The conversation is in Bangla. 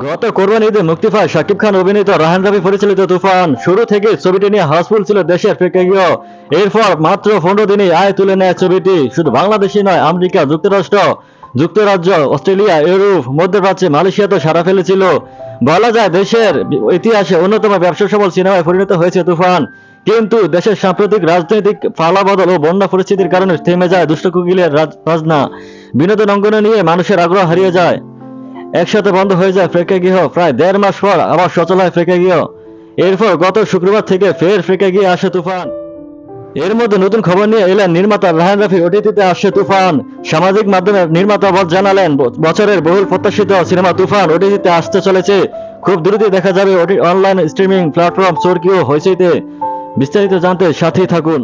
গত কোরবানি ঈদে মুক্তি পায় শাকিব খান অভিনীত রায়হান রাফি পরিচালিত তুফান। শুরু থেকে ছবিটি নিয়ে হাউসফুল ছিল দেশের প্রেক্ষাগৃহ। এরপর মাত্র 15 দিনে আয় তুলে নেয় ছবিটি। শুধু বাংলাদেশই নয়, আমেরিকা যুক্তরাষ্ট্র, যুক্তরাজ্য, অস্ট্রেলিয়া, ইউরোপ, মধ্যপ্রাচ্যে, মালয়েশিয়া তো সাড়া ফেলেছিল। বলা যায় দেশের ইতিহাসে অন্যতম ব্যবসা সফল সিনেমায় পরিণত হয়েছে তুফান। কিন্তু দেশের সাম্প্রতিক রাজনৈতিক পালাবদল ও বন্যা পরিস্থিতির কারণে থেমে যায় দুষ্ট কোকিলের বাজনা। বিনোদন অঙ্গনে নিয়ে মানুষের আগ্রহ হারিয়ে যায়। একসাথে বন্ধ হয়ে যায় প্রেক্ষাগৃহ। প্রায় 1.5 মাস পর আবার সচল হয় প্রেক্ষাগৃহ। এরপর গত শুক্রবার থেকে ফের প্রেক্ষাগৃহে আসে তুফান। এর মধ্যে নতুন খবর নিয়ে এলেন নির্মাতা রায়হান রাফি। ওটিটিতে আসছে তুফান। সামাজিক মাধ্যমে নির্মাতা জানালেন, বছরের বহুল প্রত্যাশিত সিনেমা তুফান ওটিটিতে আসতে চলেছে। খুব দ্রুতই দেখা যাবে অনলাইন স্ট্রিমিং প্ল্যাটফর্ম চরকি ও হইচইতে। বিস্তারিত জানতে সাথেই থাকুন।